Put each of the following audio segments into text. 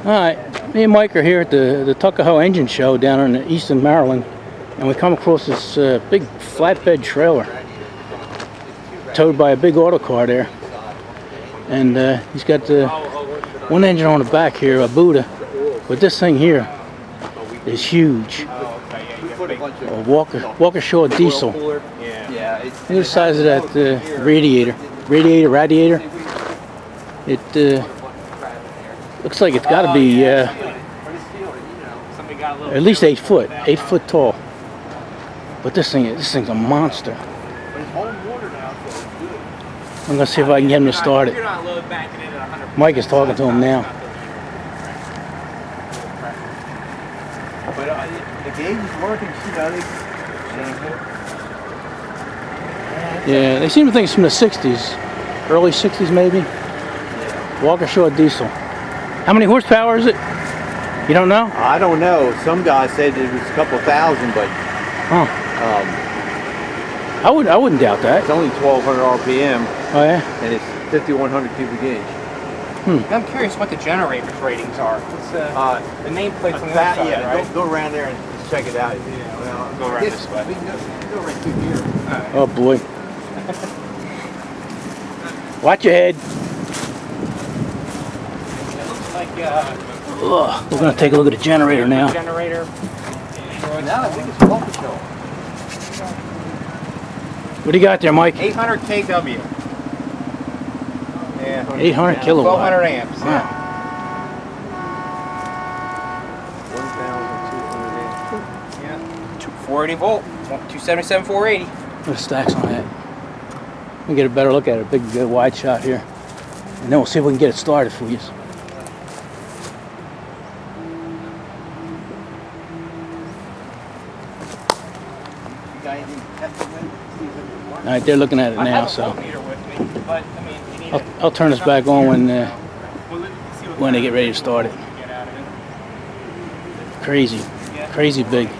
Alright, me and Mike are here at the Tuckahoe Engine Show down in eastern Maryland, and we come across this big flatbed trailer towed by a big auto car there, and he's got one engine on the back here, a Buddha, but this thing here is huge. A Waukesha diesel. Look at the size of that radiator. It looks like it's got to be at least 8 foot, 8 foot tall. But this thing's a monster. I'm gonna see if I can get him to start it. Mike is talking to him now. The gauge is working. Yeah, they seem to think it's from the 60s, early 60s maybe. Waukesha diesel. How many horsepower is it? You don't know? I don't know. Some guy said it was a couple thousand, but I wouldn't doubt that. It's only 1,200 RPM. Oh yeah. And it's 5,100 cubic gauge. I'm curious what the generator's ratings are. What's the nameplate's on the other side, yeah, right? go around there and just check it out. Yeah, well, go around this way. We can go right through here. Right. Oh boy. Watch your head. It looks like We're gonna take a look at the generator now. Generator. Now I think it's Waukesha. What do you got there, Mike? 800 kW. Yeah. 800 kilowatt. 1,200 amps. Wow. Yeah. 1,200 amps. Yeah. 480 volt. 277, 480. What the stacks on that? Let me get a better look at it. A big wide shot here. And then we'll see if we can get it started for you. Alright, they're looking at it now, so I'll turn this back on when they get ready to start it. Crazy big.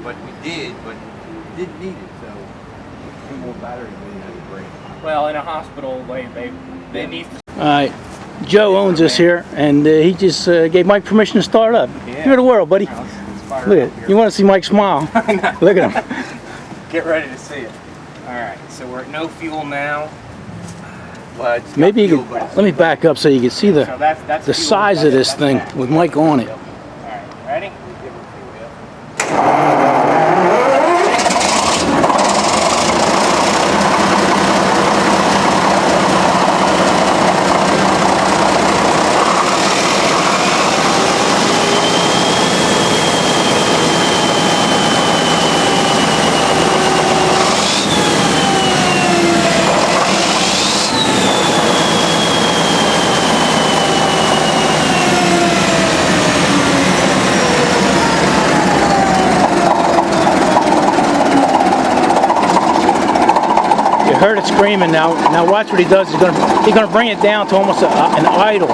But we didn't need it, so two more batteries we had to bring. Well, in a hospital, they need to. Alright, Joe owns this here, and he just gave Mike permission to start up. Yeah. You're the world, buddy. Look at it. You want to see Mike smile? I know. Look at him. Get ready to see it. All right, so we're at no fuel now. Well, Maybe you can, let me back up so you can see So that's the fuel. size of this thing with Mike on it. All right, ready? Heard it screaming now. Now watch what he does. He's gonna bring it down to almost an idle.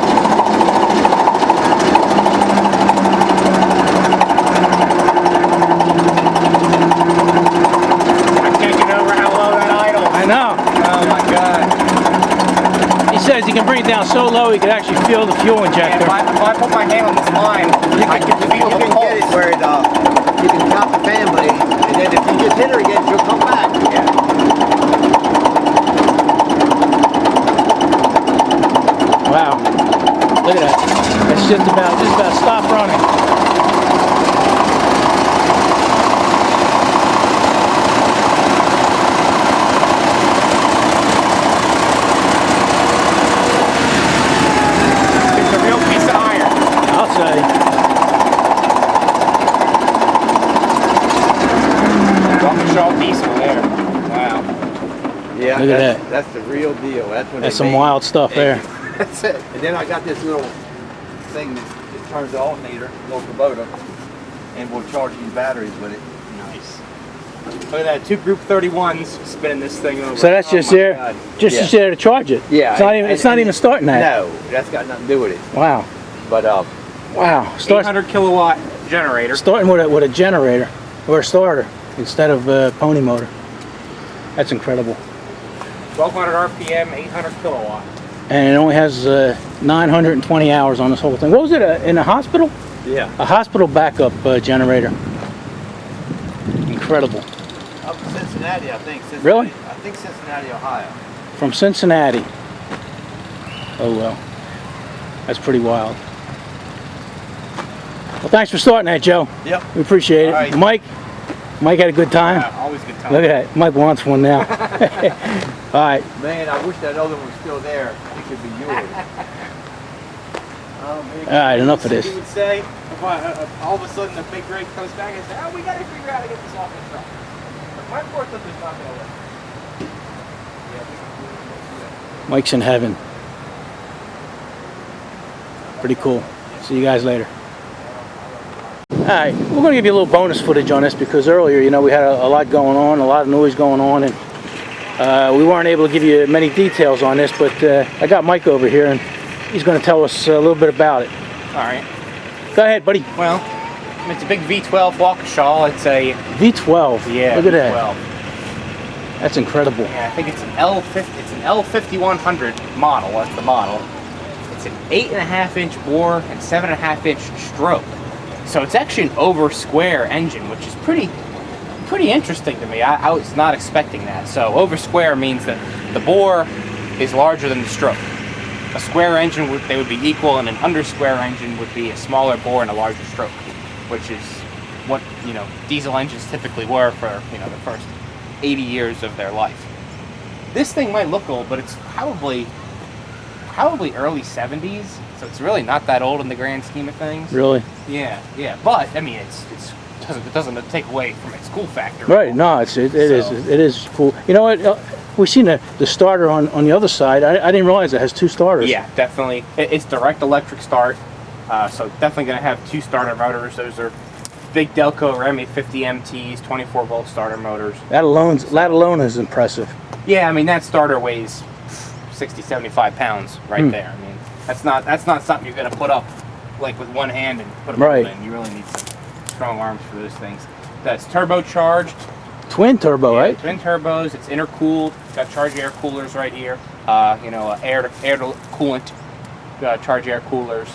I can't get over how low that idle. I know. Oh my God. He says he can bring it down so low he can actually feel the fuel And injector. if I put my hand on this line, I can feel You the can get it pulse. where you can top the fan blade, and then if you just hit her again, she'll come back. Yeah. Wow. Look at that. It's just about stop running. It's a real piece of iron. I'll say. Waukesha diesel there. Wow. Yeah, Look at that. That's the real deal. That's when That's they some make wild stuff there. That's it. And then I got this little thing that turns the alternator, little Kubota, and we'll charge these batteries with it. Nice. Look at that, two Group 31s spinning this thing over. So that's just my there, God. just there to charge it. Yeah. It's not even starting that. No, that's got nothing to do with it. Wow. But Wow. 800 kilowatt generator. Starting with a generator or a starter instead of a pony motor. That's incredible. 1200 RPM, 800 kilowatt. And it only has 920 hours on this whole thing. What was it, in a hospital? Yeah. A hospital backup generator. Incredible. Up in Cincinnati, I think. Really? I think Cincinnati, Ohio. From Cincinnati. Oh well. That's pretty wild. Well, thanks for starting that, Joe. Yep. We appreciate it. All right. Mike had a good time. Yeah, always good time. Look at that. Mike wants one now. All right. Man, I wish that other one was still there. It could be yours. Oh, man. All right, enough of this. He would say, all of a sudden the big rig comes back and says, oh, we got to figure out how to get this off the truck. But my forklift is not going to work. Mike's in heaven. Pretty cool. See you guys later. Alright, we're going to give you a little bonus footage on this because earlier, you know, we had a lot going on, a lot of noise going on, and we weren't able to give you many details on this, but I got Mike over here and he's going to tell us a little bit about it. Alright. Go ahead, buddy. Well, it's a big V12 Waukesha. It's a V12. Yeah, look at V12. that. That's incredible. Yeah, I think it's an L5100 model. That's the model. It's an 8.5-inch bore and 7.5-inch stroke. So it's actually an over square engine, which is pretty interesting to me. I was not expecting that. So over square means that the bore is larger than the stroke. A square engine they would be equal, and an under square engine would be a smaller bore and a larger stroke, which is what, you know, diesel engines typically were for, you know, the first 80 years of their life. This thing might look old, but it's probably early 70s, so it's really not that old in the grand scheme of things. Really? Yeah. But I mean, it doesn't take away from its cool factor. Right. No, it is cool. You know what? We've seen the starter on the other side. I didn't realize it has two starters. Yeah, definitely. It's direct electric start, so definitely going to have two starter motors. Those are big Delco Remy 50 MTs, 24-volt starter motors. That alone is impressive. Yeah, I mean, that starter weighs 60, 75 pounds right there. I mean, that's not something you're going to put up like with one hand and put them in. You really need some strong arms for those things. That's turbocharged. Twin turbo, right? Twin turbos. It's intercooled. Got charge air coolers right here. You know, air to coolant charge air coolers.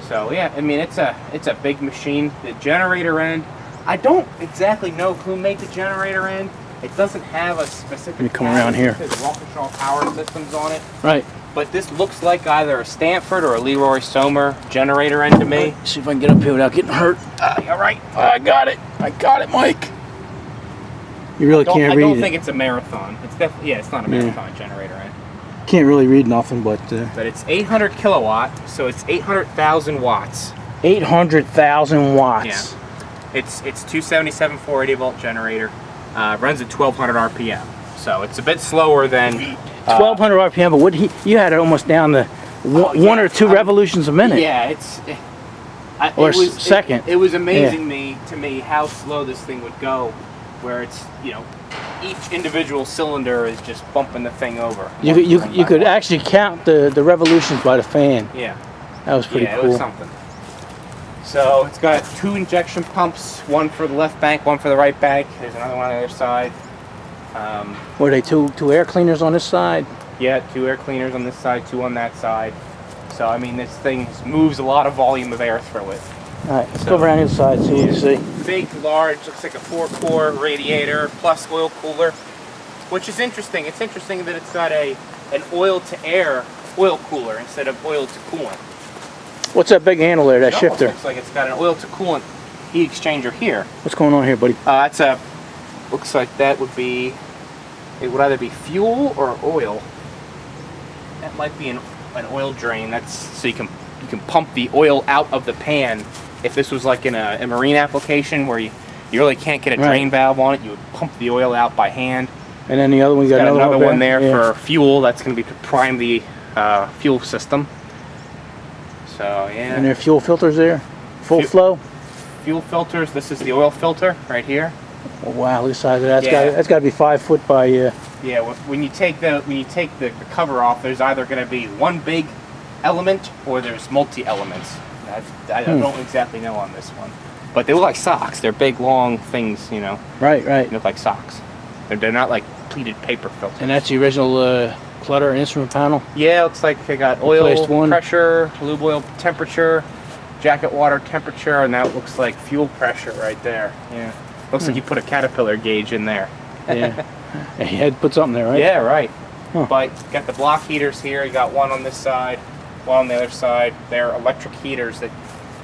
So yeah, I mean, it's a big machine. The generator end, I don't exactly know who made the generator end. It doesn't have a specific. Let me come around here. It says Waukesha Power Systems on it. Right. But this looks like either a Stanford or a Leroy Somer generator end to me. Let's see if I can get up here without getting hurt. All right. I got it, Mike. You really can't read it. I don't think it's a Marathon. It's definitely, yeah, it's not a Marathon generator end. Can't really read nothing, but it's 800 kilowatt, so it's 800,000 watts. 800,000 watts. Yeah. It's 277 480 volt generator. Runs at 1200 RPM. So it's a bit slower than 1200 RPM, but you had it almost down to one or two revolutions a minute. Yeah, second. It was amazing to me how slow this thing would go, where it's, you know, each individual cylinder is just bumping the thing over. You could actually count the revolutions by the fan. Yeah. That was pretty cool. Yeah, it was something. So it's got two injection pumps, one for the left bank, one for the right bank. There's another one on the other side. Were they two air cleaners on this side? Yeah, two air cleaners on this side, two on that side. So I mean, this thing moves a lot of volume of air through it. All right, let's go around the inside and see what you see. Big, large, looks like a 4-core radiator plus oil cooler, which is interesting. It's interesting that it's got an oil-to-air oil cooler instead of oil-to-coolant. What's that big handle there, that shifter? Looks like it's got an oil-to-coolant heat exchanger here. What's going on here, buddy? Looks like that would be, it would either be fuel or oil. That might be an oil drain. That's so you can pump the oil out of the pan. If this was like in a marine application where you really can't get a drain valve on it, you would pump the oil out by hand. And then the other one, you got another one there for fuel. That's going to be to prime the fuel system. So yeah. And there are fuel filters there, full flow. Fuel filters. This is the oil filter right here. Oh, wow, look at the size of that. That's got to be 5 foot by. Yeah. When you take the cover off, there's either going to be one big element or there's multi-elements. I don't exactly know on this one, but they look like socks. They're big, long things, you know. Right. They look like socks. They're not like pleated paper filters. And that's the original Clutter and instrument panel. Yeah, looks like they got Replaced oil one. pressure, lube oil temperature, jacket water temperature, and that looks like fuel pressure right there. Yeah. Looks like you put a Caterpillar gauge in there. Yeah. And you had to put something there, right? Yeah, right. Huh. But got the block heaters here. You got one on this side, one on the other side. They're electric heaters that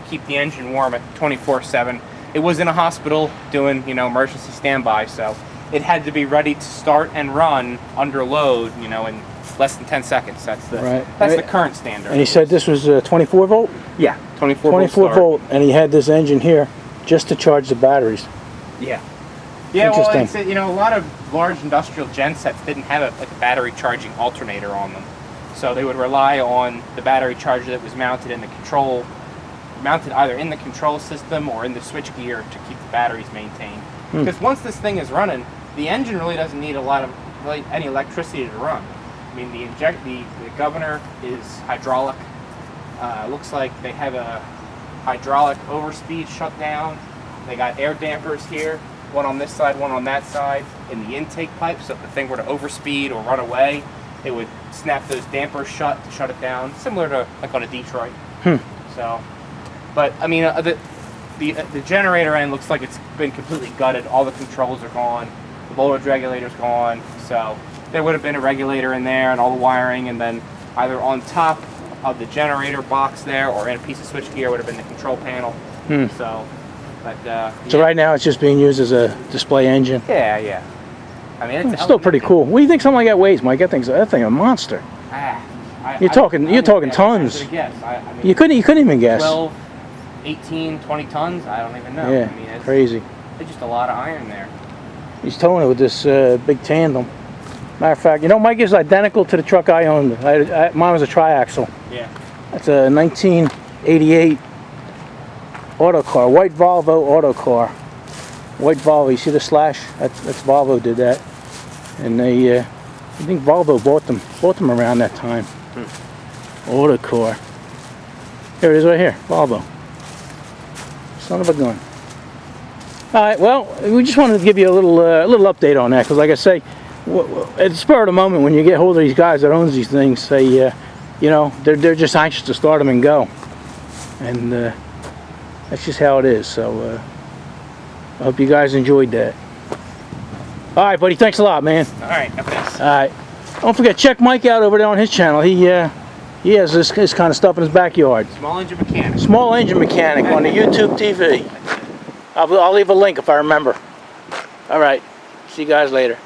keep the engine warm at 24/7. It was in a hospital doing, you know, emergency standby, so it had to be ready to start and run under load, you know, in less than 10 seconds. That's the current standard. And he said this was 24 volt? Yeah, 24 24 volt, and he had this engine here just to charge the batteries. Yeah. Yeah, well, Interesting. it's, you know, a lot of large industrial gen sets didn't have a battery charging alternator on them. So they would rely on the battery charger that was mounted in the control, mounted either in the control system or in the switch gear to keep the batteries maintained. Because once this thing is running, the engine really doesn't need any electricity to run. I mean, the governor is hydraulic. Looks like they have a hydraulic overspeed shutdown. They got air dampers here, one on this side, one on that side, in the intake pipe. So if the thing were to overspeed or run away, it would snap those dampers shut to shut it down, similar to like on a Detroit. So, but I mean, the generator end looks like it's been completely gutted. All the controls are gone. The voltage regulator's gone. So there would have been a regulator in there and all the wiring, and then either on top of the generator box there or in a piece of switchgear would have been the control panel. So, but So right now it's just being used as a display engine. yeah. I mean, It's still pretty cool. What do you think something like that weighs, Mike? That thing's a monster. You're talking tons. You couldn't even guess. 12, 18, 20 tons? I don't even know. Yeah, I mean, it's crazy. There's just a lot of iron there. He's towing it with this big tandem. Matter of fact, you know, Mike is identical to the truck I owned. Mine was a triaxle. Yeah. That's a 1988 auto car, white Volvo auto car. White Volvo, you see the slash? That's Volvo did that. And they, I think Volvo bought them around that time. Auto car. Here it is right here, Volvo. Son of a gun. All right, well, we just wanted to give you a little update on that, because like I say, at the spur of the moment, when you get hold of these guys that owns these things, they, you know, they're just anxious to start them and go, and that's just how it is. So I hope you guys enjoyed that. All right, buddy, thanks a lot, man. All right, thanks. All right, don't forget, check Mike out over there on his channel. He has this kind of stuff in his backyard. SmallEngineMechanic. SmallEngineMechanic on the YouTube TV. I'll leave a link if I remember. All right, see you guys later.